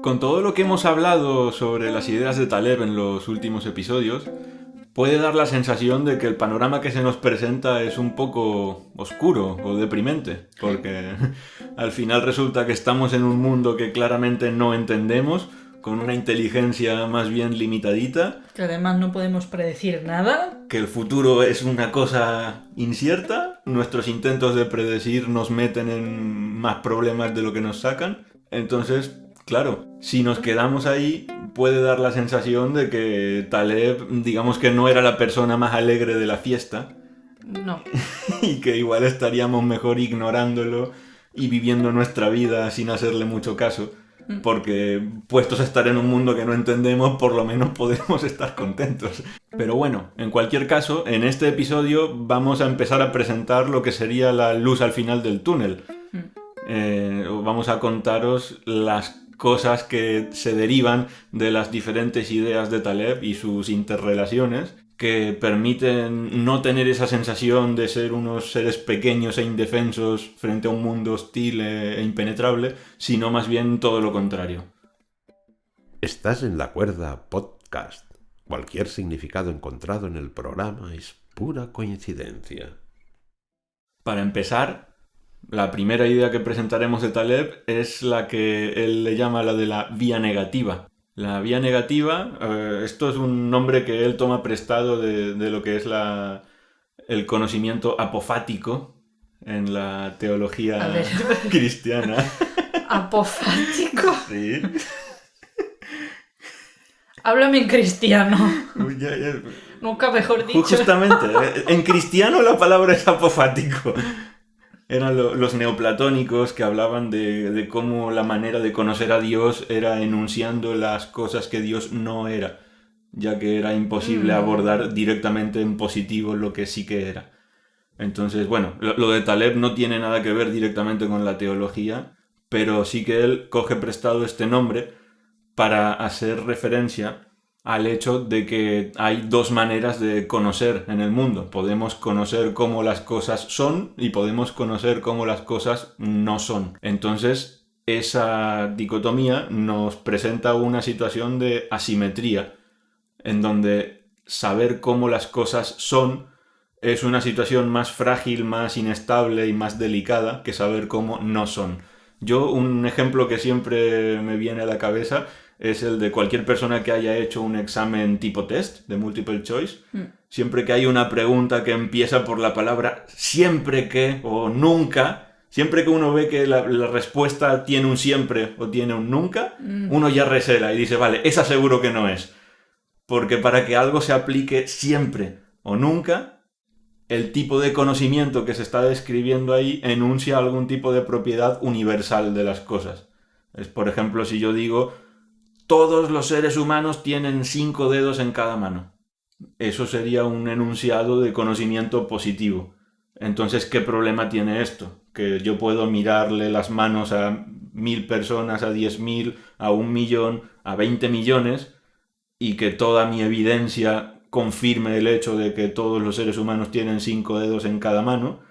Con todo lo que hemos hablado sobre las ideas de Taleb en los últimos episodios, puede dar la sensación de que el panorama que se nos presenta es un poco oscuro o deprimente, porque al final resulta que estamos en un mundo que claramente no entendemos, con una inteligencia más bien limitadita, Que además no podemos predecir nada. que el futuro es una cosa incierta, nuestros intentos de predecir nos meten en más problemas de lo que nos sacan. Entonces, claro, si nos quedamos ahí, puede dar la sensación de que Taleb, digamos que no era la persona más alegre de la fiesta No. y que igual estaríamos mejor ignorándolo y viviendo nuestra vida sin hacerle mucho caso. Porque puestos a estar en un mundo que no entendemos, por lo menos podemos estar contentos. Pero bueno, en cualquier caso, en este episodio vamos a empezar a presentar lo que sería la luz al final del túnel. Vamos a contaros las cosas que se derivan de las diferentes ideas de Taleb y sus interrelaciones, que permiten no tener esa sensación de ser unos seres pequeños e indefensos frente a un mundo hostil e impenetrable, sino más bien todo lo contrario. Estás en La Cuerda Podcast. Cualquier significado encontrado en el programa es pura coincidencia. Para empezar, la primera idea que presentaremos de Taleb es la que él le llama la de la vía negativa. La vía negativa, esto es un nombre que él toma prestado de lo que es el conocimiento apofático en la teología cristiana. ¿Apofático? Sí. Háblame en cristiano. Uy, ya. Nunca mejor dicho. Justamente, en cristiano la palabra es apofático. Eran los neoplatónicos que hablaban de cómo la manera de conocer a Dios era enunciando las cosas que Dios no era, ya que era imposible abordar directamente en positivo lo que sí que era. Entonces, bueno, lo de Taleb no tiene nada que ver directamente con la teología, pero sí que él coge prestado este nombre para hacer referencia al hecho de que hay dos maneras de conocer en el mundo. Podemos conocer cómo las cosas son y podemos conocer cómo las cosas no son. Entonces, esa dicotomía nos presenta una situación de asimetría, en donde saber cómo las cosas son es una situación más frágil, más inestable y más delicada que saber cómo no son. Yo, un ejemplo que siempre me viene a la cabeza es el de cualquier persona que haya hecho un examen tipo test de multiple choice. Siempre que hay una pregunta que empieza por la palabra siempre que o nunca, siempre que uno ve que la respuesta tiene un siempre o tiene un nunca, uno ya recela y dice, vale, esa seguro que no es. Porque para que algo se aplique siempre o nunca, el tipo de conocimiento que se está describiendo ahí enuncia algún tipo de propiedad universal de las cosas. Es, por ejemplo, si yo digo todos los seres humanos tienen 5 dedos en cada mano. Eso sería un enunciado de conocimiento positivo. Entonces, ¿qué problema tiene esto? Que yo puedo mirarle las manos a 1000 personas, a 10.000, a 1.000.000, a 20 millones, y que toda mi evidencia confirme el hecho de que todos los seres humanos tienen 5 dedos en cada mano,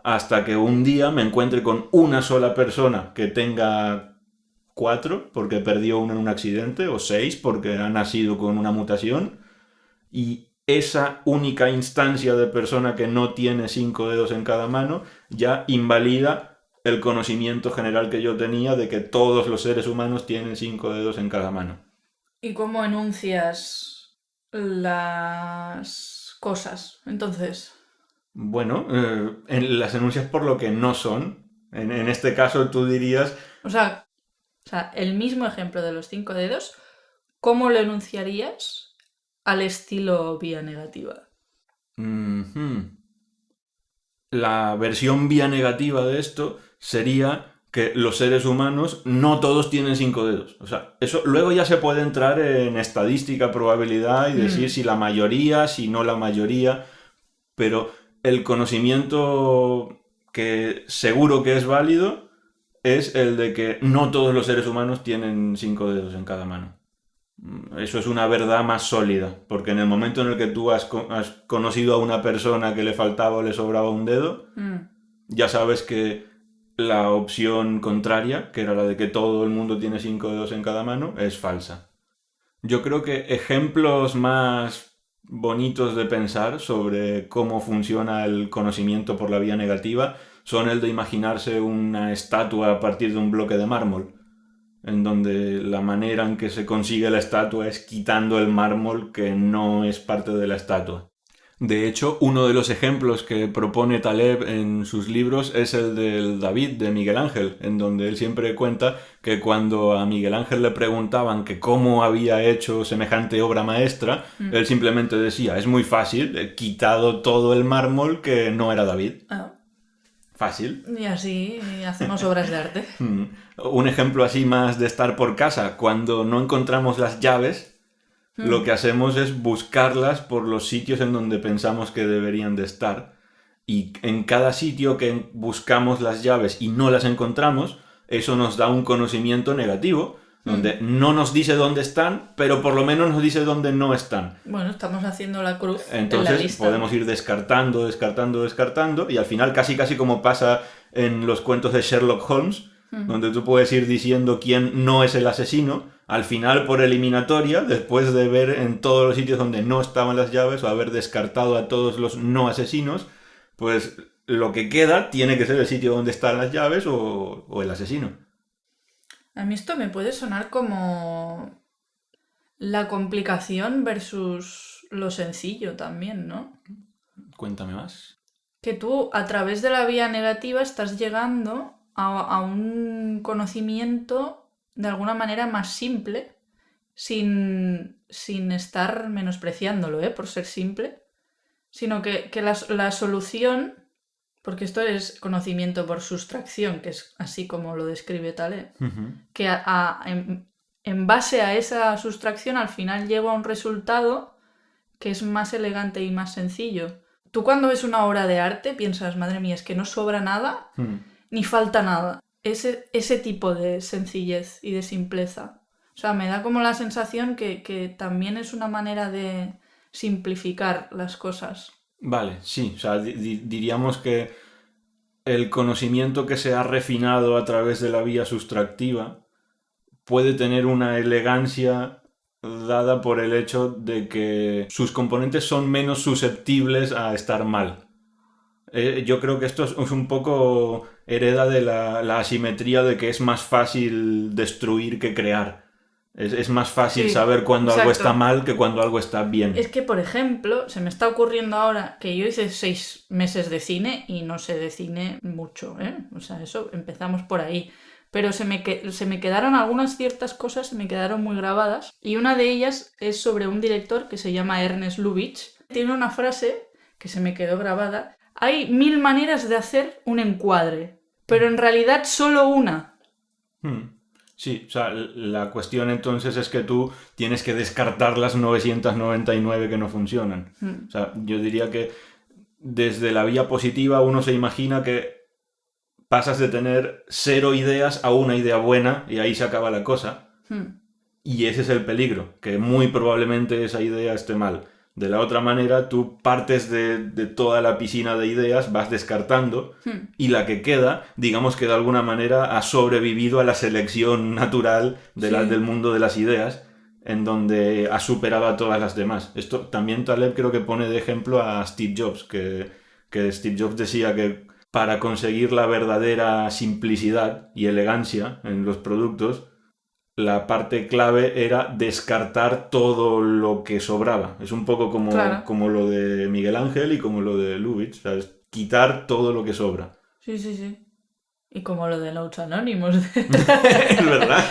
hasta que un día me encuentre con una sola persona que tenga 4 porque perdió uno en un accidente, o 6 porque ha nacido con una mutación, y esa única instancia de persona que no tiene 5 dedos en cada mano ya invalida el conocimiento general que yo tenía de que todos los seres humanos tienen 5 dedos en cada mano. ¿Y cómo enuncias las cosas, entonces? Bueno, las enuncias por lo que no son. En este caso tú dirías... O sea, el mismo ejemplo de los 5 dedos, ¿cómo lo enunciarías al estilo vía negativa? La versión vía negativa de esto sería que los seres humanos no todos tienen 5 dedos. O sea, eso luego ya se puede entrar en estadística, probabilidad y decir si la mayoría, si no la mayoría, pero el conocimiento que seguro que es válido es el de que no todos los seres humanos tienen 5 dedos en cada mano. Eso es una verdad más sólida, porque en el momento en el que tú has conocido a una persona que le faltaba o le sobraba un dedo, ya sabes que la opción contraria, que era la de que todo el mundo tiene 5 dedos en cada mano, es falsa. Yo creo que ejemplos más bonitos de pensar sobre cómo funciona el conocimiento por la vía negativa son el de imaginarse una estatua a partir de un bloque de mármol, en donde la manera en que se consigue la estatua es quitando el mármol que no es parte de la estatua. De hecho, uno de los ejemplos que propone Taleb en sus libros es el del David de Miguel Ángel, en donde él siempre cuenta que cuando a Miguel Ángel le preguntaban que cómo había hecho semejante obra maestra, él simplemente decía, es muy fácil, he quitado todo el mármol que no era David. Fácil. Y así hacemos obras de arte. Un ejemplo así más de estar por casa, cuando no encontramos las llaves, lo que hacemos es buscarlas por los sitios en donde pensamos que deberían de estar. Y en cada sitio que buscamos las llaves y no las encontramos, eso nos da un conocimiento negativo, donde no nos dice dónde están, pero por lo menos nos dice dónde no están. Bueno, estamos haciendo la cruz. Entonces en la lista. Podemos ir descartando, y al final casi como pasa en los cuentos de Sherlock Holmes, donde tú puedes ir diciendo quién no es el asesino, al final por eliminatoria, después de ver en todos los sitios donde no estaban las llaves o haber descartado a todos los no asesinos, pues lo que queda tiene que ser el sitio donde están las llaves o el asesino. A mí esto me puede sonar como la complicación versus lo sencillo también, ¿no? Cuéntame más. Que tú a través de la vía negativa estás llegando a un conocimiento de alguna manera más simple, sin estar menospreciándolo, por ser simple, sino que la solución, porque esto es conocimiento por sustracción, que es así como lo describe Taleb, que en base a esa sustracción al final llego a un resultado que es más elegante y más sencillo. Tú cuando ves una obra de arte piensas, madre mía, es que no sobra nada ni falta nada. Ese tipo de sencillez y de simpleza. O sea, me da como la sensación que también es una manera de simplificar las cosas. Vale, sí. O sea, diríamos que el conocimiento que se ha refinado a través de la vía sustractiva puede tener una elegancia dada por el hecho de que sus componentes son menos susceptibles a estar mal. Yo creo que esto es un poco hereda de la asimetría de que es más fácil destruir que crear. Es más fácil saber cuando algo está mal que cuando algo está bien. Es que, por ejemplo, se me está ocurriendo ahora que yo hice 6 meses de cine y no sé de cine mucho, O sea, eso empezamos por ahí. Pero se me quedaron algunas ciertas cosas, se me quedaron muy grabadas. Y una de ellas es sobre un director que se llama Ernest Lubitsch. Tiene una frase que se me quedó grabada. Hay 1000 maneras de hacer un encuadre, pero en realidad solo una. Sí, o sea, la cuestión entonces es que tú tienes que descartar las 999 que no funcionan. O sea, yo diría que desde la vía positiva uno se imagina que pasas de tener 0 ideas a una idea buena y ahí se acaba la cosa. Y ese es el peligro, que muy probablemente esa idea esté mal. De la otra manera, tú partes de toda la piscina de ideas, vas descartando, y la que queda, digamos que de alguna manera ha sobrevivido a la selección natural del mundo de las ideas, en donde ha superado a todas las demás. Esto también Taleb creo que pone de ejemplo a Steve Jobs, que Steve Jobs decía que para conseguir la verdadera simplicidad y elegancia en los productos, la parte clave era descartar todo lo que sobraba. Es un poco como lo de Miguel Ángel y como lo de Lubitsch, ¿sabes? Quitar todo lo que sobra. Sí. Y como lo de Notes Anonymous. Es verdad.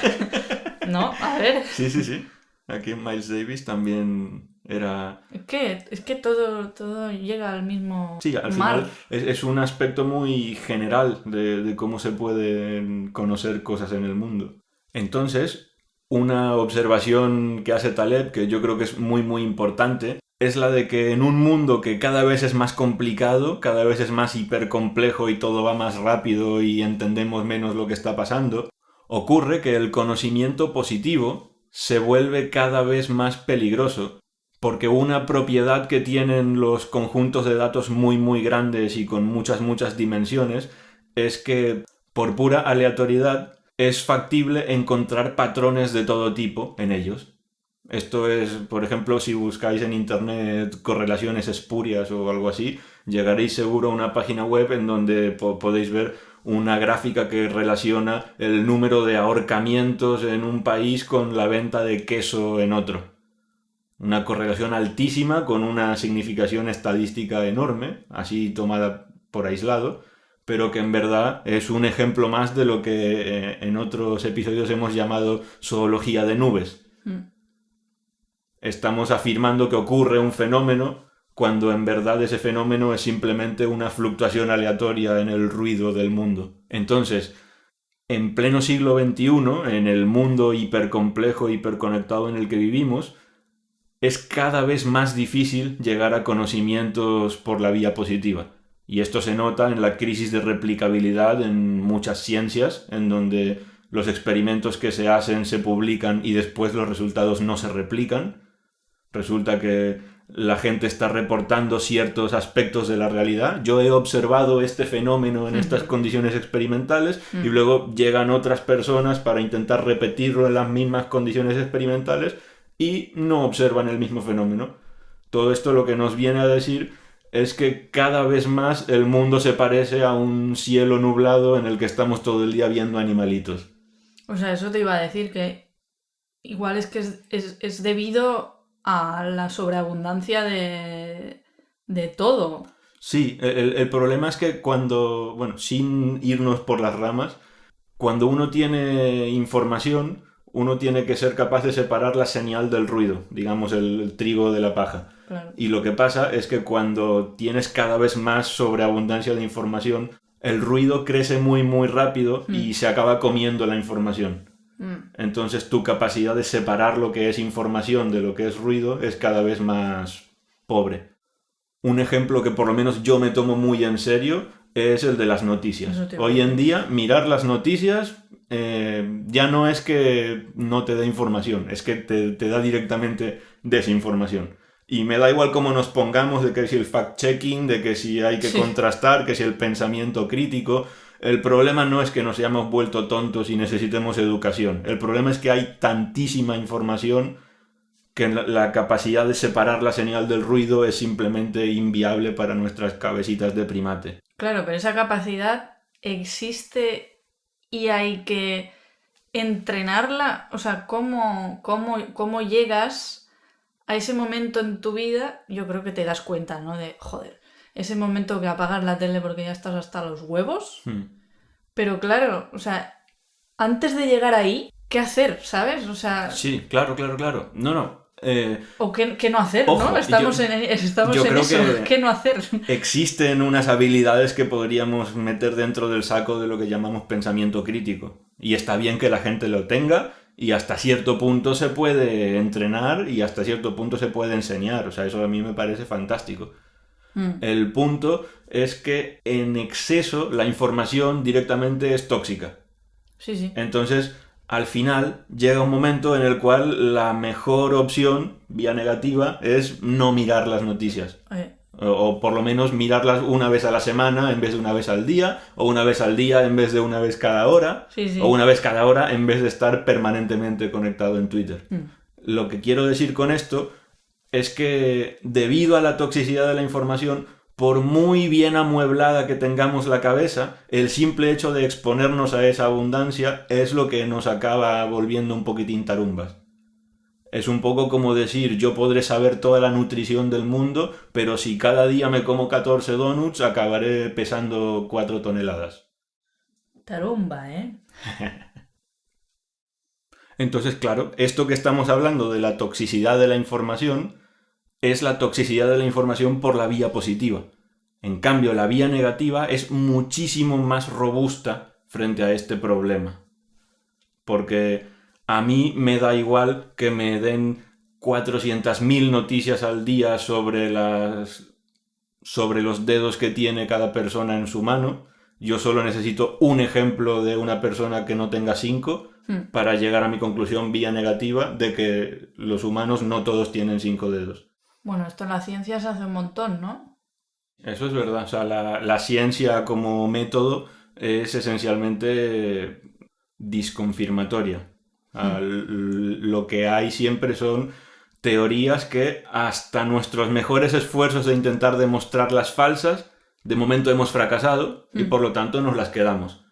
No, a ver. Sí. Aquí en Miles Davis también era... Es que todo llega al mismo Sí, al mar. final es un aspecto muy general de cómo se pueden conocer cosas en el mundo. Entonces, una observación que hace Taleb, que yo creo que es muy muy importante, es la de que en un mundo que cada vez es más complicado, cada vez es más hipercomplejo y todo va más rápido y entendemos menos lo que está pasando, ocurre que el conocimiento positivo se vuelve cada vez más peligroso, porque una propiedad que tienen los conjuntos de datos muy muy grandes y con muchas dimensiones es que por pura aleatoriedad, es factible encontrar patrones de todo tipo en ellos. Esto es, por ejemplo, si buscáis en internet correlaciones espurias o algo así, llegaréis seguro a una página web en donde podéis ver una gráfica que relaciona el número de ahorcamientos en un país con la venta de queso en otro. Una correlación altísima con una significación estadística enorme, así tomada por aislado, pero que en verdad es un ejemplo más de lo que en otros episodios hemos llamado zoología de nubes. Estamos afirmando que ocurre un fenómeno cuando en verdad ese fenómeno es simplemente una fluctuación aleatoria en el ruido del mundo. Entonces, en pleno siglo XXI, en el mundo hipercomplejo, hiperconectado en el que vivimos, es cada vez más difícil llegar a conocimientos por la vía positiva. Y esto se nota en la crisis de replicabilidad en muchas ciencias, en donde los experimentos que se hacen se publican y después los resultados no se replican. Resulta que la gente está reportando ciertos aspectos de la realidad. Yo he observado este fenómeno en estas condiciones experimentales y luego llegan otras personas para intentar repetirlo en las mismas condiciones experimentales y no observan el mismo fenómeno. Todo esto lo que nos viene a decir es que cada vez más el mundo se parece a un cielo nublado en el que estamos todo el día viendo animalitos. O sea, eso te iba a decir, que igual es que es debido a la sobreabundancia de todo. Sí, el problema es que cuando, bueno, sin irnos por las ramas, cuando uno tiene información, uno tiene que ser capaz de separar la señal del ruido, digamos el trigo de la paja. Claro. Y lo que pasa es que cuando tienes cada vez más sobreabundancia de información, el ruido crece muy muy rápido y se acaba comiendo la información. Entonces tu capacidad de separar lo que es información de lo que es ruido es cada vez más pobre. Un ejemplo que por lo menos yo me tomo muy en serio es el de las noticias. Hoy en día mirar las noticias ya no es que no te dé información, es que te da directamente desinformación. Y me da igual cómo nos pongamos, de que si el fact-checking, de que si hay que contrastar, que si el pensamiento crítico. El problema no es que nos hayamos vuelto tontos y necesitemos educación. El problema es que hay tantísima información que la capacidad de separar la señal del ruido es simplemente inviable para nuestras cabecitas de primate. Claro, pero esa capacidad existe y hay que entrenarla. O sea, ¿cómo llegas a ese momento en tu vida? Yo creo que te das cuenta, ¿no? De, joder, ese momento que apagas la tele porque ya estás hasta los huevos. Pero claro, o sea, antes de llegar ahí, ¿qué hacer? ¿Sabes? O sea... Sí, claro. No. O qué no hacer, ojo, ¿no? Estamos en creo eso. ¿Qué no hacer? Existen unas habilidades que podríamos meter dentro del saco de lo que llamamos pensamiento crítico. Y está bien que la gente lo tenga y hasta cierto punto se puede entrenar y hasta cierto punto se puede enseñar. O sea, eso a mí me parece fantástico. El punto es que en exceso la información directamente es tóxica. Sí. Entonces, al final llega un momento en el cual la mejor opción, vía negativa, es no mirar las noticias. O por lo menos mirarlas una vez a la semana en vez de una vez al día, o una vez al día en vez de una vez cada hora, o una vez cada hora en vez de estar permanentemente conectado en Twitter. Lo que quiero decir con esto es que debido a la toxicidad de la información, por muy bien amueblada que tengamos la cabeza, el simple hecho de exponernos a esa abundancia es lo que nos acaba volviendo un poquitín tarumbas. Es un poco como decir, yo podré saber toda la nutrición del mundo, pero si cada día me como 14 donuts, acabaré pesando 4 toneladas. Tarumba, ¿eh? Entonces, claro, esto que estamos hablando de la toxicidad de la información es la toxicidad de la información por la vía positiva. En cambio, la vía negativa es muchísimo más robusta frente a este problema. Porque a mí me da igual que me den 400.000 noticias al día sobre los dedos que tiene cada persona en su mano. Yo solo necesito un ejemplo de una persona que no tenga 5 para llegar a mi conclusión vía negativa de que los humanos no todos tienen 5 dedos. Bueno, esto en la ciencia se hace un montón, ¿no? Eso es verdad. O sea, la ciencia como método es esencialmente disconfirmatoria. Lo que hay siempre son teorías que hasta nuestros mejores esfuerzos de intentar demostrarlas falsas, de momento hemos fracasado y por lo tanto nos las quedamos.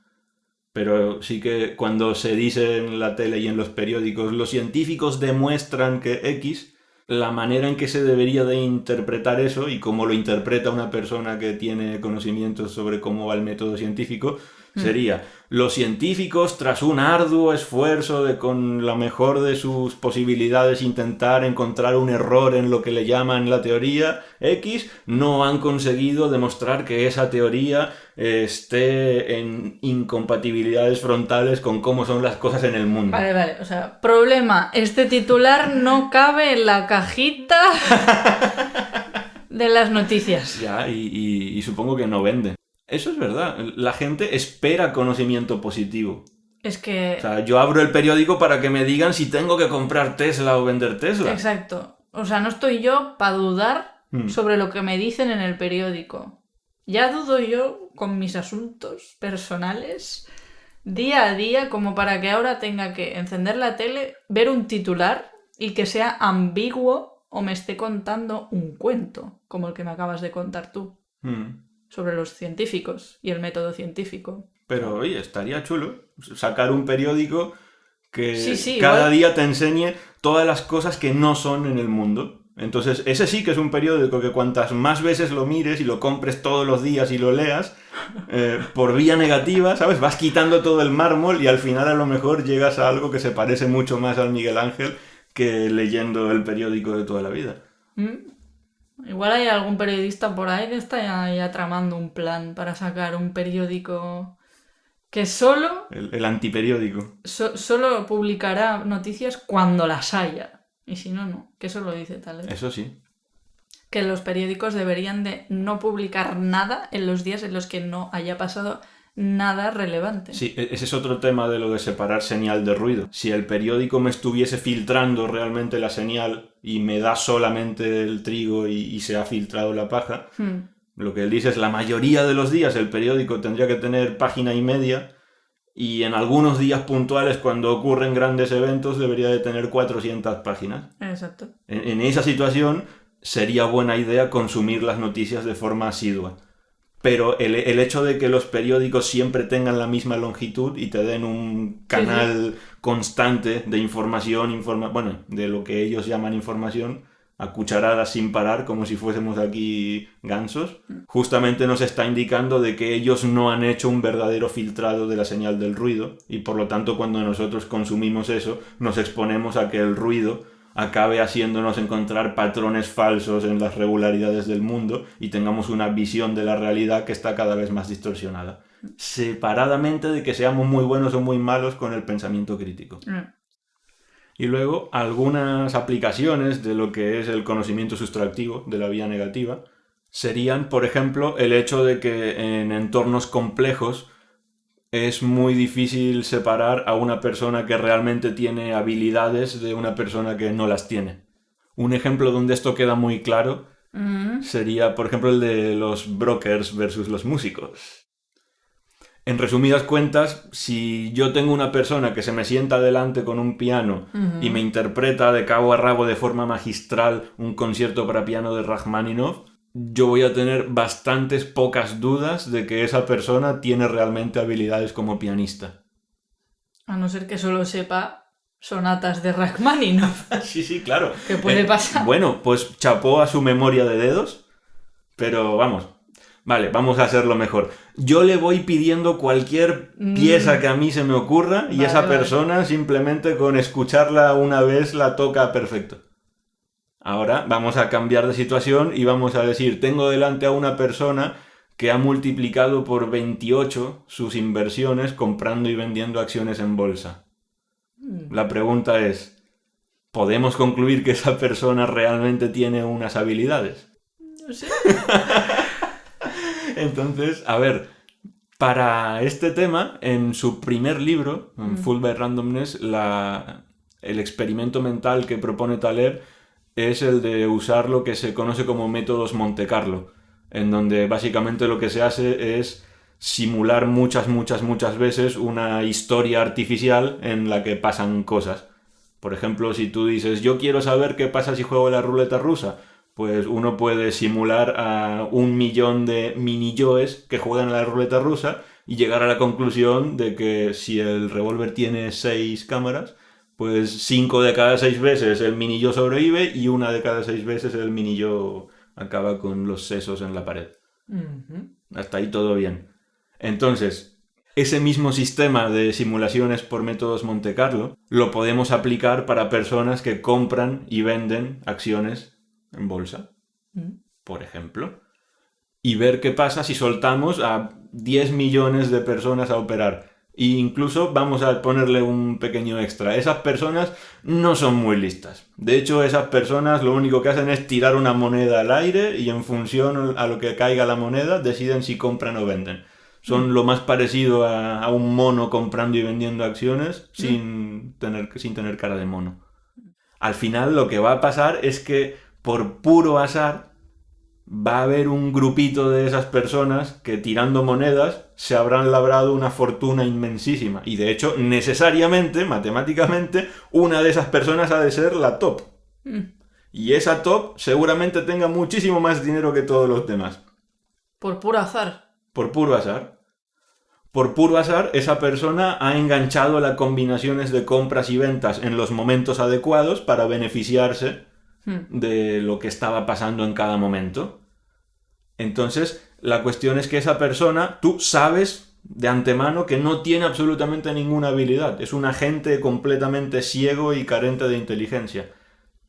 Pero sí que cuando se dice en la tele y en los periódicos, los científicos demuestran que X, la manera en que se debería de interpretar eso y cómo lo interpreta una persona que tiene conocimientos sobre cómo va el método científico, sería: los científicos, tras un arduo esfuerzo de con la mejor de sus posibilidades intentar encontrar un error en lo que le llaman la teoría X, no han conseguido demostrar que esa teoría esté en incompatibilidades frontales con cómo son las cosas en el mundo. Vale, o sea, problema, este titular no cabe en la cajita de las noticias. Ya, y supongo que no vende. Eso es verdad, la gente espera conocimiento positivo. Es que... O sea, yo abro el periódico para que me digan si tengo que comprar Tesla o vender Tesla. Exacto. O sea, no estoy yo para dudar sobre lo que me dicen en el periódico. Ya dudo yo con mis asuntos personales día a día como para que ahora tenga que encender la tele, ver un titular y que sea ambiguo o me esté contando un cuento, como el que me acabas de contar tú. Sobre los científicos y el método científico. Pero oye, estaría chulo sacar un periódico que sí, cada igual día te enseñe todas las cosas que no son en el mundo. Entonces, ese sí que es un periódico que cuantas más veces lo mires y lo compres todos los días y lo leas, por vía negativa, ¿sabes? Vas quitando todo el mármol y al final a lo mejor llegas a algo que se parece mucho más al Miguel Ángel que leyendo el periódico de toda la vida. Igual hay algún periodista por ahí que está ya tramando un plan para sacar un periódico que solo... El antiperiódico. Solo publicará noticias cuando las haya. Y si no, no. Que eso lo dice Taleb. Eso sí. Que los periódicos deberían de no publicar nada en los días en los que no haya pasado nada relevante. Sí, ese es otro tema de lo de separar señal de ruido. Si el periódico me estuviese filtrando realmente la señal y me da solamente el trigo y se ha filtrado la paja, lo que él dice es la mayoría de los días el periódico tendría que tener página y media y en algunos días puntuales cuando ocurren grandes eventos debería de tener 400 páginas. Exacto. En esa situación sería buena idea consumir las noticias de forma asidua. Pero el hecho de que los periódicos siempre tengan la misma longitud y te den un canal constante de información, bueno, de lo que ellos llaman información, a cucharadas sin parar, como si fuésemos aquí gansos, justamente nos está indicando de que ellos no han hecho un verdadero filtrado de la señal del ruido y por lo tanto cuando nosotros consumimos eso nos exponemos a que el ruido acabe haciéndonos encontrar patrones falsos en las regularidades del mundo y tengamos una visión de la realidad que está cada vez más distorsionada. Separadamente de que seamos muy buenos o muy malos con el pensamiento crítico. Y luego algunas aplicaciones de lo que es el conocimiento sustractivo de la vía negativa serían, por ejemplo, el hecho de que en entornos complejos es muy difícil separar a una persona que realmente tiene habilidades de una persona que no las tiene. Un ejemplo donde esto queda muy claro sería, por ejemplo, el de los brokers versus los músicos. En resumidas cuentas, si yo tengo una persona que se me sienta delante con un piano y me interpreta de cabo a rabo de forma magistral un concierto para piano de Rachmaninoff, yo voy a tener bastantes pocas dudas de que esa persona tiene realmente habilidades como pianista. A no ser que solo sepa sonatas de Rachmaninoff. Sí, claro. ¿Qué puede pasar? Bueno, pues chapó a su memoria de dedos, pero vamos. Vale, vamos a hacerlo mejor. Yo le voy pidiendo cualquier pieza que a mí se me ocurra y esa persona simplemente con escucharla una vez la toca perfecto. Ahora vamos a cambiar de situación y vamos a decir, tengo delante a una persona que ha multiplicado por 28 sus inversiones comprando y vendiendo acciones en bolsa. La pregunta es, ¿podemos concluir que esa persona realmente tiene unas habilidades? No sé. Entonces, a ver, para este tema, en su primer libro, Fooled by Randomness, el experimento mental que propone Taleb es el de usar lo que se conoce como métodos Monte Carlo, en donde básicamente lo que se hace es simular muchas veces una historia artificial en la que pasan cosas. Por ejemplo, si tú dices, yo quiero saber qué pasa si juego la ruleta rusa, pues uno puede simular a 1.000.000 de mini-yoes que juegan a la ruleta rusa y llegar a la conclusión de que si el revólver tiene 6 cámaras, pues 5 de cada 6 veces el mini-yo sobrevive y 1 de cada 6 veces el mini-yo acaba con los sesos en la pared. Hasta ahí todo bien. Entonces, ese mismo sistema de simulaciones por métodos Monte Carlo lo podemos aplicar para personas que compran y venden acciones en bolsa, por ejemplo, y ver qué pasa si soltamos a 10 millones de personas a operar. E incluso vamos a ponerle un pequeño extra. Esas personas no son muy listas. De hecho, esas personas lo único que hacen es tirar una moneda al aire y en función a lo que caiga la moneda deciden si compran o venden. Son lo más parecido a un mono comprando y vendiendo acciones sin tener cara de mono. Al final lo que va a pasar es que por puro azar va a haber un grupito de esas personas que tirando monedas se habrán labrado una fortuna inmensísima. Y de hecho, necesariamente, matemáticamente, una de esas personas ha de ser la top. Y esa top seguramente tenga muchísimo más dinero que todos los demás. Por puro azar. Por puro azar. Por puro azar, esa persona ha enganchado las combinaciones de compras y ventas en los momentos adecuados para beneficiarse de lo que estaba pasando en cada momento. Entonces, la cuestión es que esa persona, tú sabes de antemano que no tiene absolutamente ninguna habilidad. Es un agente completamente ciego y carente de inteligencia.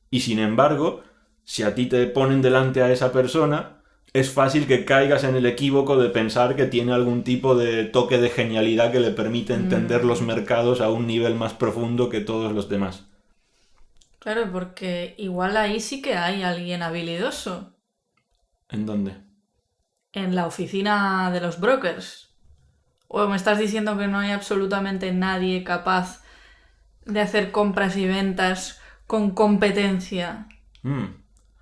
Y sin embargo, si a ti te ponen delante a esa persona, es fácil que caigas en el equívoco de pensar que tiene algún tipo de toque de genialidad que le permite entender los mercados a un nivel más profundo que todos los demás. Claro, porque igual ahí sí que hay alguien habilidoso. ¿En dónde? En la oficina de los brokers. ¿O me estás diciendo que no hay absolutamente nadie capaz de hacer compras y ventas con competencia?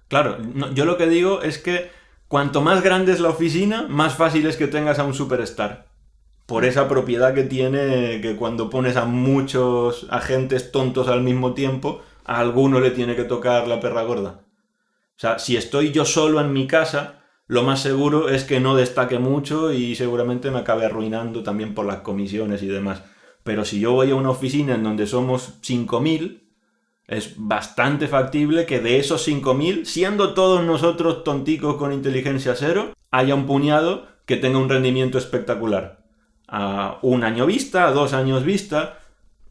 Claro, yo lo que digo es que cuanto más grande es la oficina, más fácil es que tengas a un superstar. Por esa propiedad que tiene, que cuando pones a muchos agentes tontos al mismo tiempo, a alguno le tiene que tocar la perra gorda. O sea, si estoy yo solo en mi casa, lo más seguro es que no destaque mucho y seguramente me acabe arruinando también por las comisiones y demás. Pero si yo voy a una oficina en donde somos 5.000, es bastante factible que de esos 5.000, siendo todos nosotros tonticos con inteligencia cero, haya un puñado que tenga un rendimiento espectacular. A 1 año vista, a 2 años vista.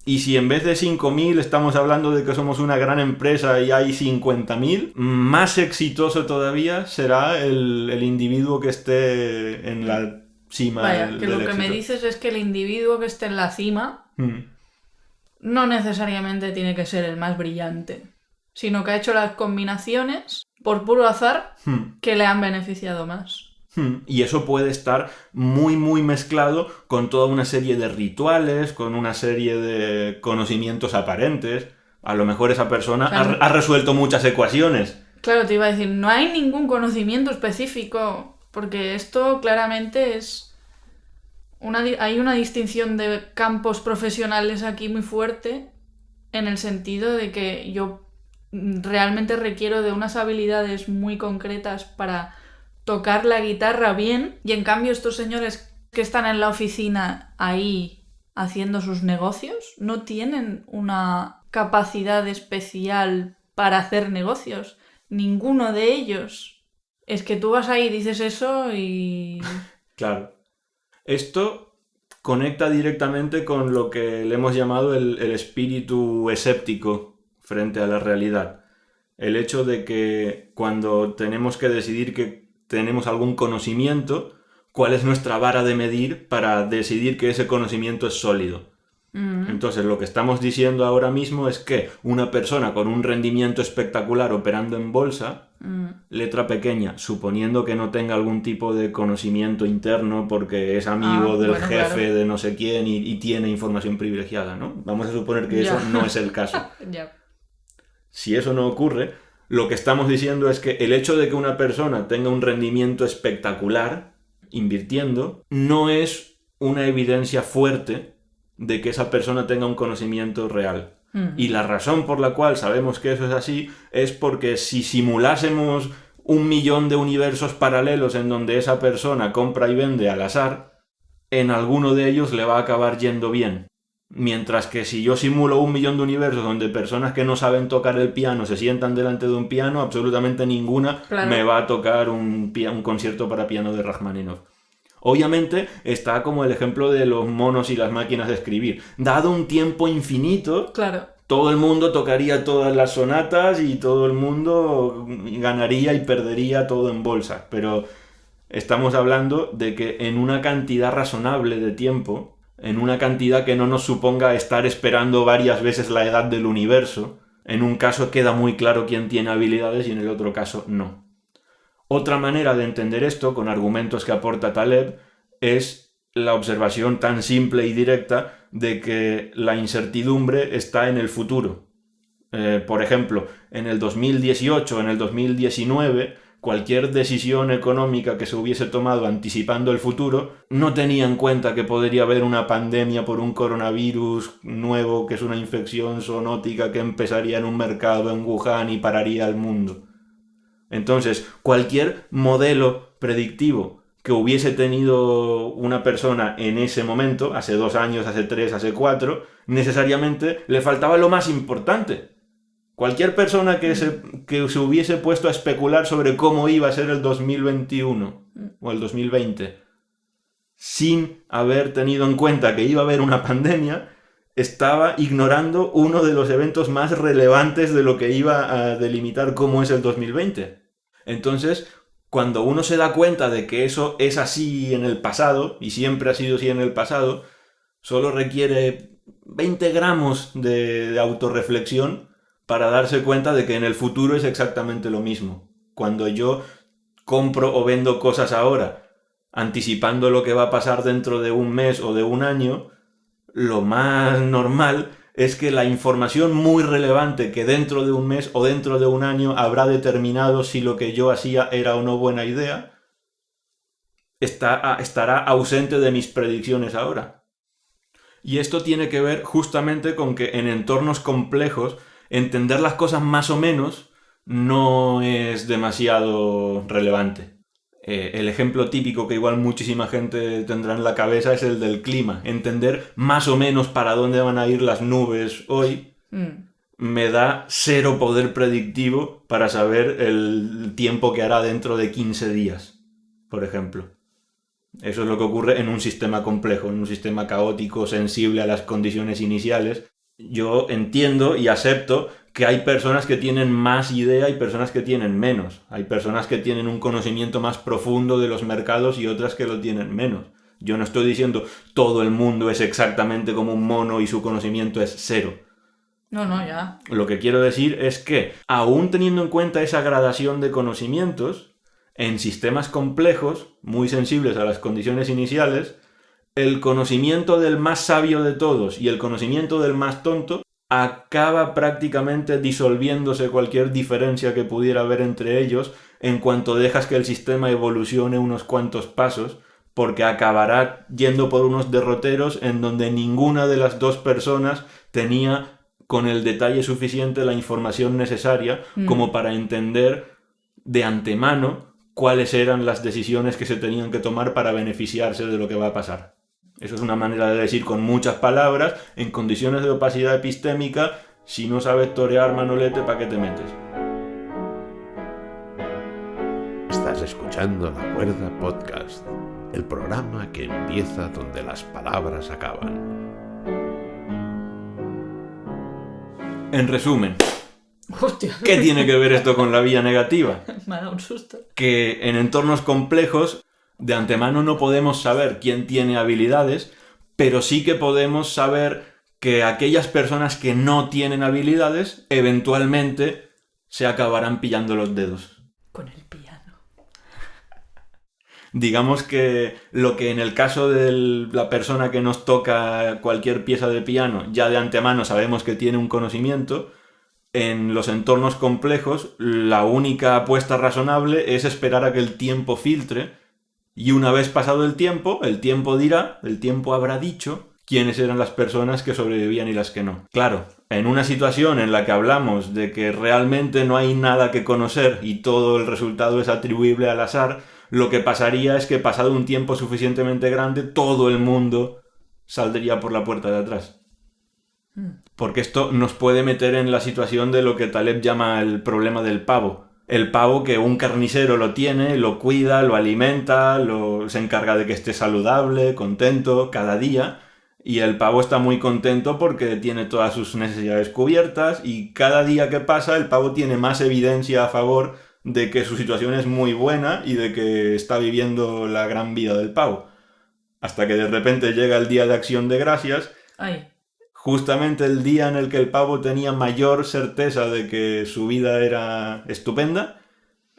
Y si en vez de 5.000 estamos hablando de que somos una gran empresa y hay 50.000, más exitoso todavía será el individuo que esté en la cima del que lo que éxito. me dices es que el individuo que esté en la cima no necesariamente tiene que ser el más brillante, sino que ha hecho las combinaciones por puro azar que le han beneficiado más. Y eso puede estar muy mezclado con toda una serie de rituales, con una serie de conocimientos aparentes. A lo mejor esa persona ha resuelto muchas ecuaciones. Claro, te iba a decir, no hay ningún conocimiento específico, porque esto claramente es... hay una distinción de campos profesionales aquí muy fuerte, en el sentido de que yo realmente requiero de unas habilidades muy concretas para tocar la guitarra bien, y en cambio estos señores que están en la oficina ahí haciendo sus negocios no tienen una capacidad especial para hacer negocios. Ninguno de ellos. Es que tú vas ahí y dices eso y... Claro. Esto conecta directamente con lo que le hemos llamado el espíritu escéptico frente a la realidad. El hecho de que cuando tenemos que decidir que tenemos algún conocimiento, ¿cuál es nuestra vara de medir para decidir que ese conocimiento es sólido? Entonces, lo que estamos diciendo ahora mismo es que una persona con un rendimiento espectacular operando en bolsa, letra pequeña, suponiendo que no tenga algún tipo de conocimiento interno porque es amigo del jefe de no sé quién y tiene información privilegiada, ¿no? Vamos a suponer que eso no es el caso. Si eso no ocurre, lo que estamos diciendo es que el hecho de que una persona tenga un rendimiento espectacular invirtiendo, no es una evidencia fuerte de que esa persona tenga un conocimiento real. Y la razón por la cual sabemos que eso es así es porque si simulásemos 1 millón de universos paralelos en donde esa persona compra y vende al azar, en alguno de ellos le va a acabar yendo bien. Mientras que si yo simulo 1 millón de universos donde personas que no saben tocar el piano se sientan delante de un piano, absolutamente ninguna me va a tocar un concierto para piano de Rachmaninoff. Obviamente está como el ejemplo de los monos y las máquinas de escribir. Dado un tiempo infinito, todo el mundo tocaría todas las sonatas y todo el mundo ganaría y perdería todo en bolsa. Pero estamos hablando de que en una cantidad razonable de tiempo, en una cantidad que no nos suponga estar esperando varias veces la edad del universo, en un caso queda muy claro quién tiene habilidades y en el otro caso no. Otra manera de entender esto, con argumentos que aporta Taleb, es la observación tan simple y directa de que la incertidumbre está en el futuro. Por ejemplo, en el 2018, en el 2019, cualquier decisión económica que se hubiese tomado anticipando el futuro no tenía en cuenta que podría haber una pandemia por un coronavirus nuevo, que es una infección zoonótica que empezaría en un mercado en Wuhan y pararía el mundo. Entonces, cualquier modelo predictivo que hubiese tenido una persona en ese momento, hace 2 años, hace 3, hace 4, necesariamente le faltaba lo más importante. Cualquier persona que se hubiese puesto a especular sobre cómo iba a ser el 2021 o el 2020, sin haber tenido en cuenta que iba a haber una pandemia, estaba ignorando uno de los eventos más relevantes de lo que iba a delimitar cómo es el 2020. Entonces, cuando uno se da cuenta de que eso es así en el pasado, y siempre ha sido así en el pasado, solo requiere 20 gramos de autorreflexión para darse cuenta de que en el futuro es exactamente lo mismo. Cuando yo compro o vendo cosas ahora, anticipando lo que va a pasar dentro de un mes o de un año, lo más normal es que la información muy relevante que dentro de un mes o dentro de un año habrá determinado si lo que yo hacía era o no buena idea, estará ausente de mis predicciones ahora. Y esto tiene que ver justamente con que en entornos complejos entender las cosas más o menos no es demasiado relevante. El ejemplo típico que igual muchísima gente tendrá en la cabeza es el del clima. Entender más o menos para dónde van a ir las nubes hoy me da 0 poder predictivo para saber el tiempo que hará dentro de 15 días, por ejemplo. Eso es lo que ocurre en un sistema complejo, en un sistema caótico, sensible a las condiciones iniciales. Yo entiendo y acepto que hay personas que tienen más idea y personas que tienen menos. Hay personas que tienen un conocimiento más profundo de los mercados y otras que lo tienen menos. Yo no estoy diciendo todo el mundo es exactamente como un mono y su conocimiento es 0. No, ya. Lo que quiero decir es que, aún teniendo en cuenta esa gradación de conocimientos, en sistemas complejos, muy sensibles a las condiciones iniciales, el conocimiento del más sabio de todos y el conocimiento del más tonto acaba prácticamente disolviéndose cualquier diferencia que pudiera haber entre ellos en cuanto dejas que el sistema evolucione unos cuantos pasos, porque acabará yendo por unos derroteros en donde ninguna de las dos personas tenía con el detalle suficiente la información necesaria como para entender de antemano cuáles eran las decisiones que se tenían que tomar para beneficiarse de lo que va a pasar. Eso es una manera de decir con muchas palabras, en condiciones de opacidad epistémica, si no sabes torear Manolete, ¿para qué te metes? Estás escuchando La Cuerda Podcast, el programa que empieza donde las palabras acaban. En resumen, Hostia. ¿qué tiene que ver esto con la vía negativa? Me ha dado un susto. Que en entornos complejos, de antemano no podemos saber quién tiene habilidades, pero sí que podemos saber que aquellas personas que no tienen habilidades eventualmente se acabarán pillando los dedos. Con el piano. Digamos que lo que en el caso de la persona que nos toca cualquier pieza de piano ya de antemano sabemos que tiene un conocimiento, en los entornos complejos la única apuesta razonable es esperar a que el tiempo filtre Y una vez pasado el tiempo dirá, el tiempo habrá dicho quiénes eran las personas que sobrevivían y las que no. Claro, en una situación en la que hablamos de que realmente no hay nada que conocer y todo el resultado es atribuible al azar, lo que pasaría es que pasado un tiempo suficientemente grande, todo el mundo saldría por la puerta de atrás. Porque esto nos puede meter en la situación de lo que Taleb llama el problema del pavo. El pavo que un carnicero lo tiene, lo cuida, lo alimenta, se encarga de que esté saludable, contento, cada día. Y el pavo está muy contento porque tiene todas sus necesidades cubiertas y cada día que pasa el pavo tiene más evidencia a favor de que su situación es muy buena y de que está viviendo la gran vida del pavo. Hasta que de repente llega el día de Acción de Gracias. Ay. Justamente el día en el que el pavo tenía mayor certeza de que su vida era estupenda,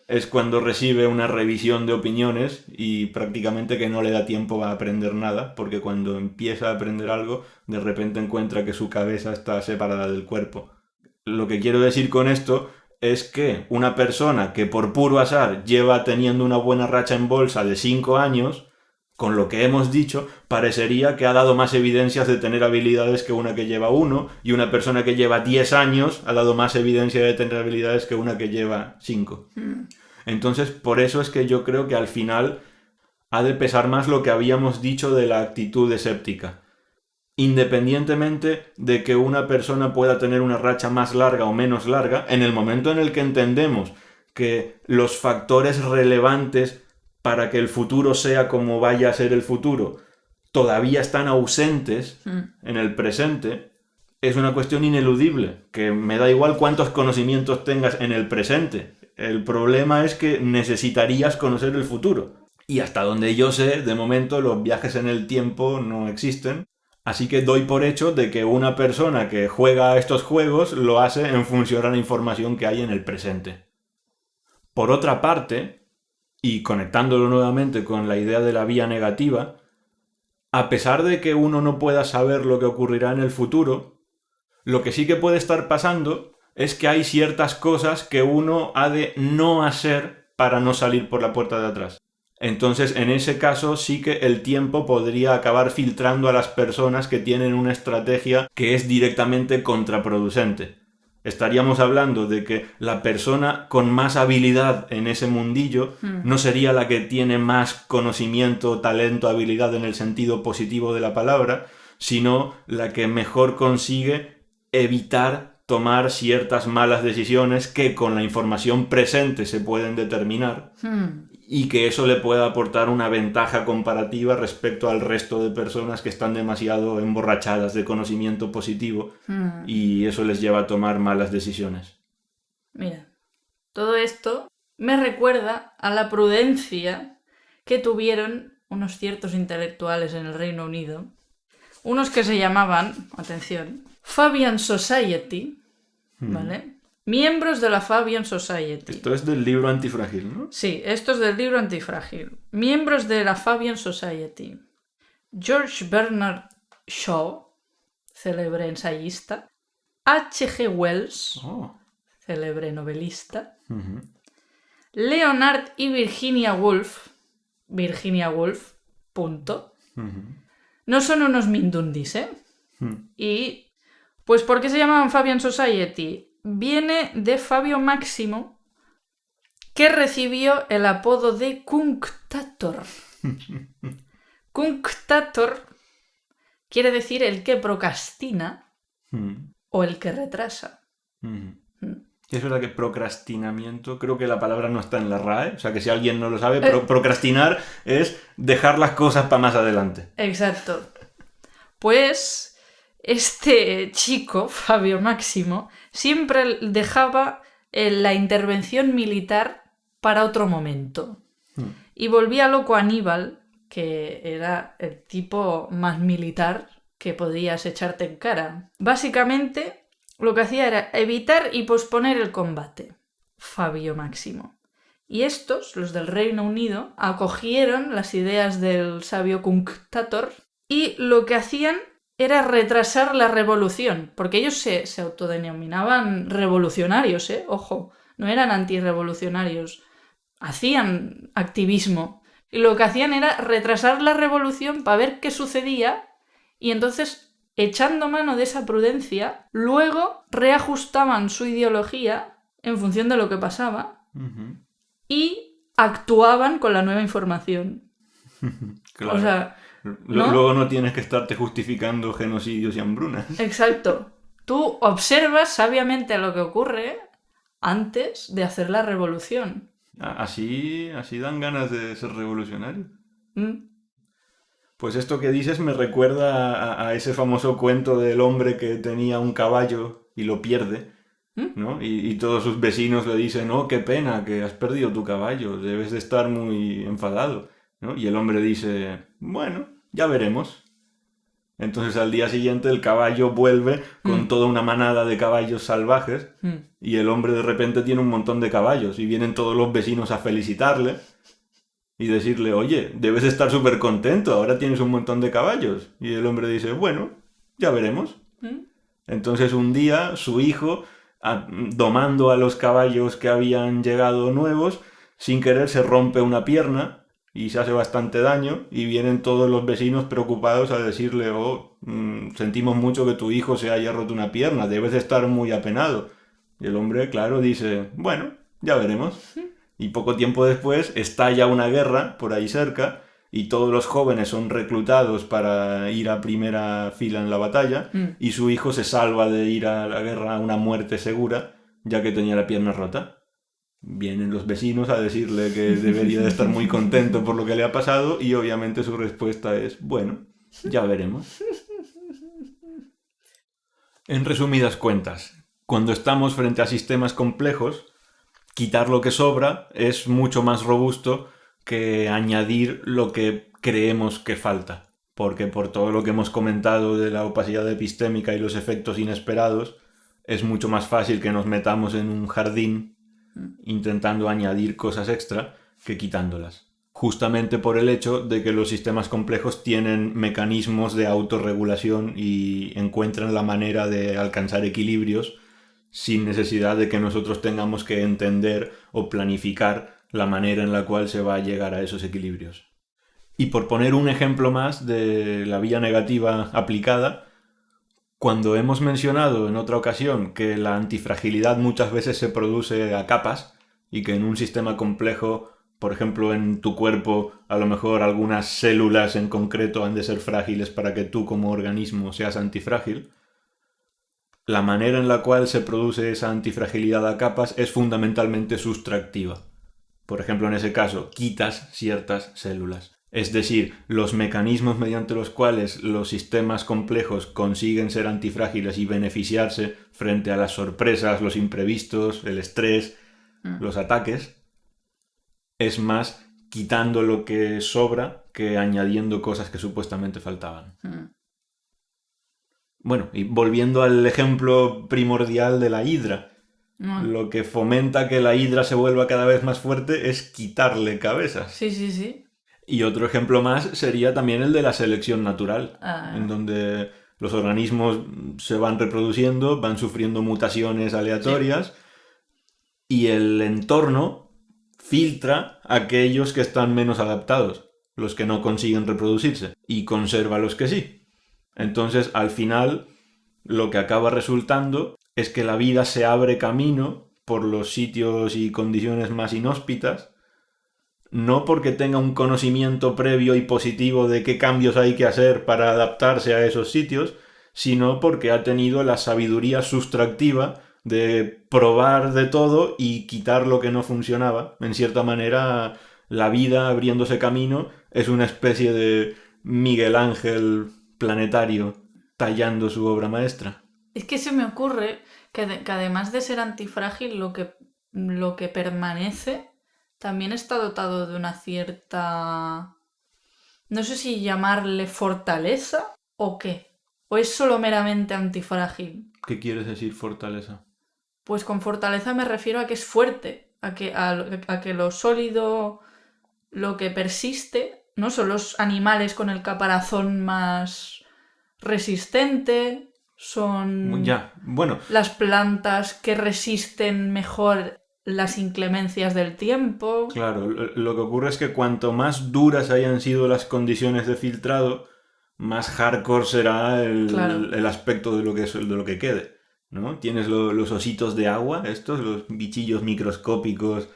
es cuando recibe una revisión de opiniones y prácticamente que no le da tiempo a aprender nada, porque cuando empieza a aprender algo, de repente encuentra que su cabeza está separada del cuerpo. Lo que quiero decir con esto es que una persona que por puro azar lleva teniendo una buena racha en bolsa de 5 años, con lo que hemos dicho, parecería que ha dado más evidencias de tener habilidades que una que lleva 1, y una persona que lleva 10 años ha dado más evidencia de tener habilidades que una que lleva 5. Entonces, por eso es que yo creo que al final ha de pesar más lo que habíamos dicho de la actitud escéptica. Independientemente de que una persona pueda tener una racha más larga o menos larga, en el momento en el que entendemos que los factores relevantes para que el futuro sea como vaya a ser el futuro todavía están ausentes en el presente, es una cuestión ineludible, que me da igual cuántos conocimientos tengas en el presente. El problema es que necesitarías conocer el futuro. Y hasta donde yo sé, de momento los viajes en el tiempo no existen. Así que doy por hecho de que una persona que juega a estos juegos lo hace en función a la información que hay en el presente. Por otra parte, y conectándolo nuevamente con la idea de la vía negativa, a pesar de que uno no pueda saber lo que ocurrirá en el futuro, lo que sí que puede estar pasando es que hay ciertas cosas que uno ha de no hacer para no salir por la puerta de atrás. Entonces, en ese caso, sí que el tiempo podría acabar filtrando a las personas que tienen una estrategia que es directamente contraproducente. Estaríamos hablando de que la persona con más habilidad en ese mundillo no sería la que tiene más conocimiento, talento, habilidad en el sentido positivo de la palabra, sino la que mejor consigue evitar tomar ciertas malas decisiones que con la información presente se pueden determinar y que eso le pueda aportar una ventaja comparativa respecto al resto de personas que están demasiado emborrachadas de conocimiento positivo y eso les lleva a tomar malas decisiones. Mira, todo esto me recuerda a la prudencia que tuvieron unos ciertos intelectuales en el Reino Unido, unos que se llamaban, atención, Fabian Society, ¿vale? Miembros de la Fabian Society. Esto es del libro Antifrágil, ¿no? Sí, esto es del libro Antifrágil. Miembros de la Fabian Society. George Bernard Shaw, célebre ensayista. H.G. Wells, célebre novelista. Leonard y Virginia Woolf, punto. No son unos mindundis, ¿eh? Y, pues, ¿por qué se llamaban Fabian Society? Viene de Fabio Máximo, que recibió el apodo de Cunctator. Cunctator quiere decir el que procrastina o el que retrasa. Es verdad que procrastinamiento, creo que la palabra no está en la RAE, o sea que si alguien no lo sabe, procrastinar es dejar las cosas para más adelante. Exacto. Pues este chico, Fabio Máximo, siempre dejaba la intervención militar para otro momento. Y volvía loco a Aníbal, que era el tipo más militar que podías echarte en cara. Básicamente, lo que hacía era evitar y posponer el combate. Fabio Máximo. Y estos, los del Reino Unido, acogieron las ideas del sabio Cunctator y lo que hacían era retrasar la revolución, porque ellos se autodenominaban revolucionarios, ojo, no eran antirrevolucionarios, hacían activismo, Y lo que hacían era retrasar la revolución para ver qué sucedía y entonces, echando mano de esa prudencia, luego reajustaban su ideología en función de lo que pasaba Ujú. y actuaban con la nueva información. Claro. O sea, ¿no? Luego no tienes que estarte justificando genocidios y hambrunas. Exacto. Tú observas sabiamente lo que ocurre antes de hacer la revolución. Así dan ganas de ser revolucionario. ¿Mm? Pues esto que dices me recuerda a ese famoso cuento del hombre que tenía un caballo y lo pierde, ¿no? Y todos sus vecinos le dicen, oh, qué pena que has perdido tu caballo, debes de estar muy enfadado, ¿no? Y el hombre dice, bueno, ya veremos. Entonces al día siguiente el caballo vuelve con toda una manada de caballos salvajes y el hombre de repente tiene un montón de caballos y vienen todos los vecinos a felicitarle y decirle, oye, debes de estar súper contento, ahora tienes un montón de caballos. Y el hombre dice, bueno, ya veremos. Entonces un día su hijo, domando a los caballos que habían llegado nuevos, sin querer se rompe una pierna y se hace bastante daño y vienen todos los vecinos preocupados a decirle, oh, sentimos mucho que tu hijo se haya roto una pierna, debes de estar muy apenado. Y el hombre, claro, dice, bueno, ya veremos. Y poco tiempo después estalla una guerra por ahí cerca y todos los jóvenes son reclutados para ir a primera fila en la batalla y su hijo se salva de ir a la guerra a una muerte segura ya que tenía la pierna rota. Vienen los vecinos a decirle que debería de estar muy contento por lo que le ha pasado y obviamente su respuesta es, bueno, ya veremos. En resumidas cuentas, cuando estamos frente a sistemas complejos, quitar lo que sobra es mucho más robusto que añadir lo que creemos que falta. Porque por todo lo que hemos comentado de la opacidad epistémica y los efectos inesperados, es mucho más fácil que nos metamos en un jardín intentando añadir cosas extra que quitándolas. Justamente por el hecho de que los sistemas complejos tienen mecanismos de autorregulación y encuentran la manera de alcanzar equilibrios sin necesidad de que nosotros tengamos que entender o planificar la manera en la cual se va a llegar a esos equilibrios. Y por poner un ejemplo más de la vía negativa aplicada, cuando hemos mencionado en otra ocasión que la antifragilidad muchas veces se produce a capas y que en un sistema complejo, por ejemplo en tu cuerpo, a lo mejor algunas células en concreto han de ser frágiles para que tú como organismo seas antifrágil, la manera en la cual se produce esa antifragilidad a capas es fundamentalmente sustractiva. Por ejemplo, en ese caso, quitas ciertas células. Es decir, los mecanismos mediante los cuales los sistemas complejos consiguen ser antifrágiles y beneficiarse frente a las sorpresas, los imprevistos, el estrés, los ataques, es más quitando lo que sobra que añadiendo cosas que supuestamente faltaban. Bueno, y volviendo al ejemplo primordial de la hidra, lo que fomenta que la hidra se vuelva cada vez más fuerte es quitarle cabezas. Sí. Y otro ejemplo más sería también el de la selección natural, en donde los organismos se van reproduciendo, van sufriendo mutaciones aleatorias y el entorno filtra a aquellos que están menos adaptados, los que no consiguen reproducirse, y conserva a los que sí. Entonces, al final, lo que acaba resultando es que la vida se abre camino por los sitios y condiciones más inhóspitas, no porque tenga un conocimiento previo y positivo de qué cambios hay que hacer para adaptarse a esos sitios, sino porque ha tenido la sabiduría sustractiva de probar de todo y quitar lo que no funcionaba. En cierta manera, la vida abriéndose camino es una especie de Miguel Ángel planetario tallando su obra maestra. Es que se me ocurre que además de ser antifrágil, lo que permanece también está dotado de una cierta... no sé si llamarle fortaleza o qué. ¿O es solo meramente antifrágil? ¿Qué quieres decir fortaleza? Pues con fortaleza me refiero a que es fuerte, a que lo sólido, lo que persiste, no son los animales con el caparazón más resistente, son Ya, bueno, las plantas que resisten mejor las inclemencias del tiempo. Claro, lo que ocurre es que cuanto más duras hayan sido las condiciones de filtrado, más hardcore será Claro. el aspecto de lo que quede, ¿no? Tienes los ositos de agua, estos, los bichillos microscópicos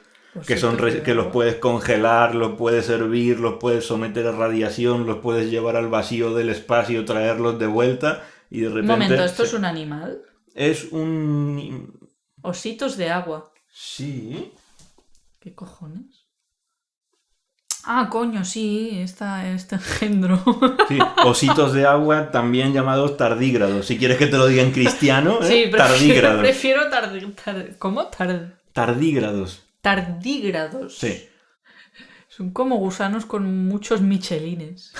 que los puedes congelar, los puedes hervir, los puedes someter a radiación, los puedes llevar al vacío del espacio, traerlos de vuelta y de repente... Un momento, ¿esto es un animal? Es un... Ositos de agua. Sí. ¿Qué cojones? Ah, coño, sí, este engendro. Sí, ositos de agua, también llamados tardígrados. Si quieres que te lo diga en cristiano, Sí, tardígrados. prefiero ¿cómo? Tardígrados. Tardígrados. Sí, Son como gusanos con muchos michelines.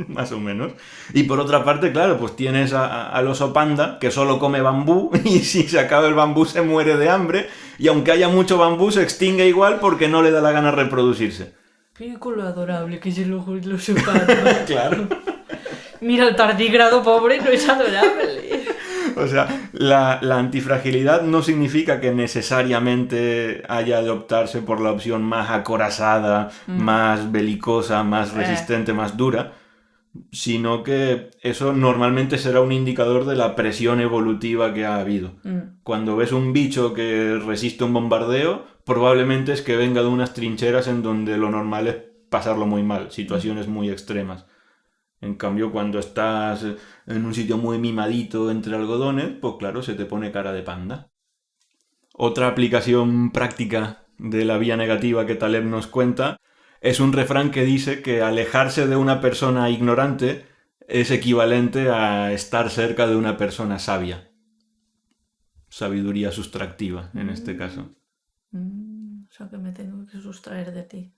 más o menos. Y por otra parte, claro, pues tienes al oso panda, que solo come bambú, y si se acaba el bambú se muere de hambre, y aunque haya mucho bambú se extingue igual porque no le da la gana reproducirse. Mira con lo adorable que es el oso panda. Claro. Mira, el tardígrado pobre no es adorable. O sea, la antifragilidad no significa que necesariamente haya de optarse por la opción más acorazada, más belicosa, más resistente, más dura, sino que eso normalmente será un indicador de la presión evolutiva que ha habido. Cuando ves un bicho que resiste un bombardeo, probablemente es que venga de unas trincheras en donde lo normal es pasarlo muy mal, situaciones muy extremas. En cambio, cuando estás en un sitio muy mimadito entre algodones, pues claro, se te pone cara de panda. Otra aplicación práctica de la vía negativa que Taleb nos cuenta es un refrán que dice que alejarse de una persona ignorante es equivalente a estar cerca de una persona sabia. Sabiduría sustractiva, en este caso. O sea que me tengo que sustraer de ti.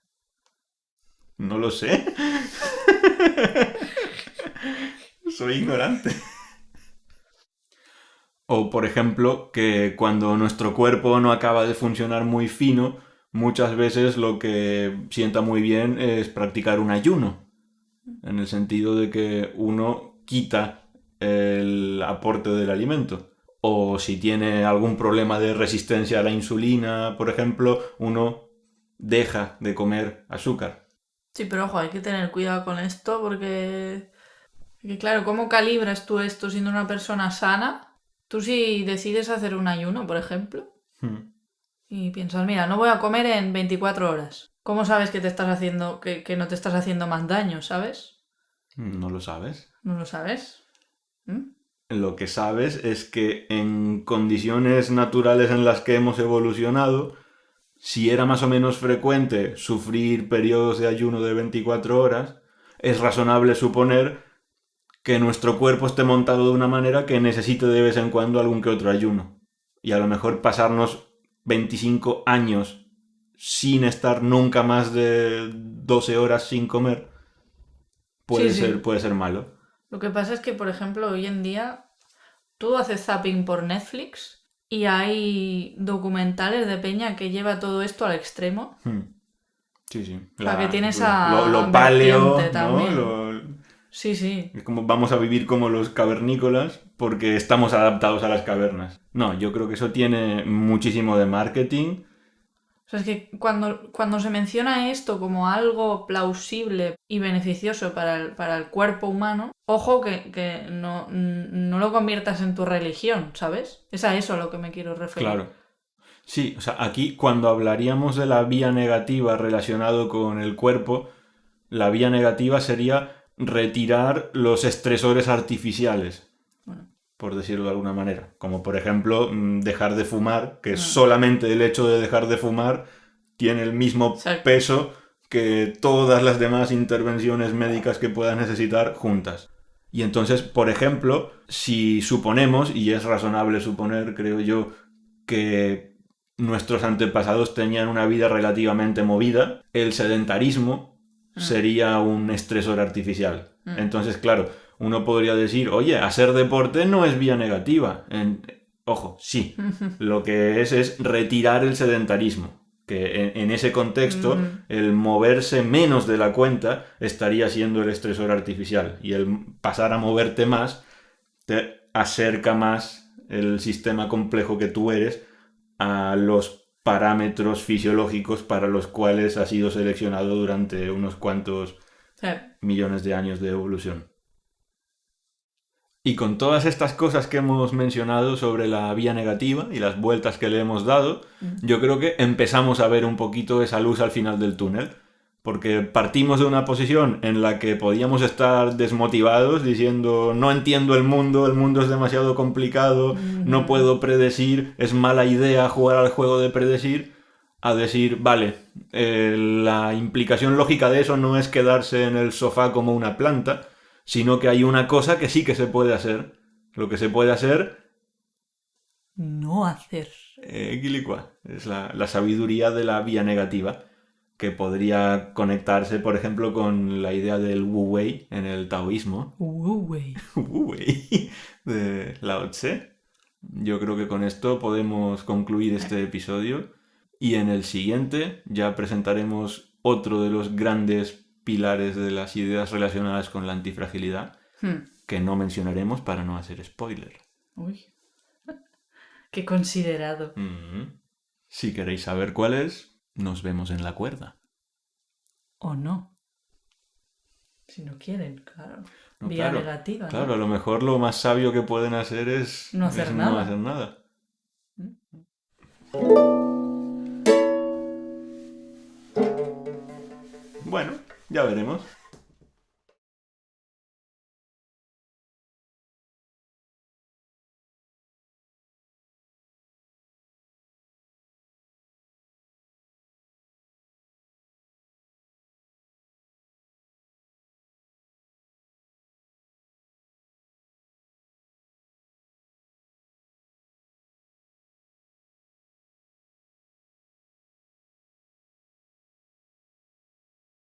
No lo sé. Soy ignorante. O, por ejemplo, que cuando nuestro cuerpo no acaba de funcionar muy fino, muchas veces lo que sienta muy bien es practicar un ayuno. En el sentido de que uno quita el aporte del alimento. O si tiene algún problema de resistencia a la insulina, por ejemplo, uno deja de comer azúcar. Sí, pero ojo, hay que tener cuidado con esto porque claro, ¿cómo calibras tú esto siendo una persona sana? Tú si decides hacer un ayuno, por ejemplo, y piensas, mira, no voy a comer en 24 horas. ¿Cómo sabes que te estás haciendo, que no te estás haciendo más daño, sabes? No lo sabes. ¿No lo sabes? Lo que sabes es que en condiciones naturales en las que hemos evolucionado, si era más o menos frecuente sufrir periodos de ayuno de 24 horas, es razonable suponer que nuestro cuerpo esté montado de una manera que necesite de vez en cuando algún que otro ayuno. Y a lo mejor pasarnos 25 años sin estar nunca más de 12 horas sin comer puede ser malo. Lo que pasa es que, por ejemplo, hoy en día tú haces zapping por Netflix y hay documentales de peña que lleva todo esto al extremo. Sí, sí. O sea, que tiene esa lo paleo, vertiente también. ¿no? Sí. Es como vamos a vivir como los cavernícolas porque estamos adaptados a las cavernas. No, yo creo que eso tiene muchísimo de marketing. O sea, es que cuando se menciona esto como algo plausible y beneficioso para el cuerpo humano, ojo que no lo conviertas en tu religión, ¿sabes? Es a eso a lo que me quiero referir. Claro. Sí, o sea, aquí cuando hablaríamos de la vía negativa relacionado con el cuerpo, la vía negativa sería retirar los estresores artificiales, por decirlo de alguna manera. Como por ejemplo, dejar de fumar, que solamente el hecho de dejar de fumar tiene el mismo peso que todas las demás intervenciones médicas que puedas necesitar juntas. Y entonces, por ejemplo, si suponemos, y es razonable suponer, creo yo, que nuestros antepasados tenían una vida relativamente movida, el sedentarismo sería un estresor artificial. Entonces, claro, uno podría decir, oye, hacer deporte no es vía negativa. Ojo, sí. Lo que es retirar el sedentarismo. Que en ese contexto, el moverse menos de la cuenta estaría siendo el estresor artificial. Y el pasar a moverte más te acerca más el sistema complejo que tú eres a los parámetros fisiológicos para los cuales ha sido seleccionado durante unos cuantos millones de años de evolución. Y con todas estas cosas que hemos mencionado sobre la vía negativa y las vueltas que le hemos dado, yo creo que empezamos a ver un poquito esa luz al final del túnel. Porque partimos de una posición en la que podíamos estar desmotivados diciendo no entiendo el mundo es demasiado complicado, no puedo predecir, es mala idea jugar al juego de predecir, a decir, vale, la implicación lógica de eso no es quedarse en el sofá como una planta, sino que hay una cosa que sí que se puede hacer. Lo que se puede hacer... No hacer. Quilicua, es la sabiduría de la vía negativa, que podría conectarse, por ejemplo, con la idea del Wu Wei en el taoísmo. Wu Wei. Wu Wei de Lao Tse. Yo creo que con esto podemos concluir este episodio y en el siguiente ya presentaremos otro de los grandes pilares de las ideas relacionadas con la antifragilidad que no mencionaremos para no hacer spoiler. Uy, qué considerado. Si queréis saber cuál es, nos vemos en la cuerda. O no. Si no quieren, claro. No, Vía claro, negativa. Claro, ¿no? a lo mejor lo más sabio que pueden hacer es no hacer no nada. hacer nada. Bueno, ya veremos.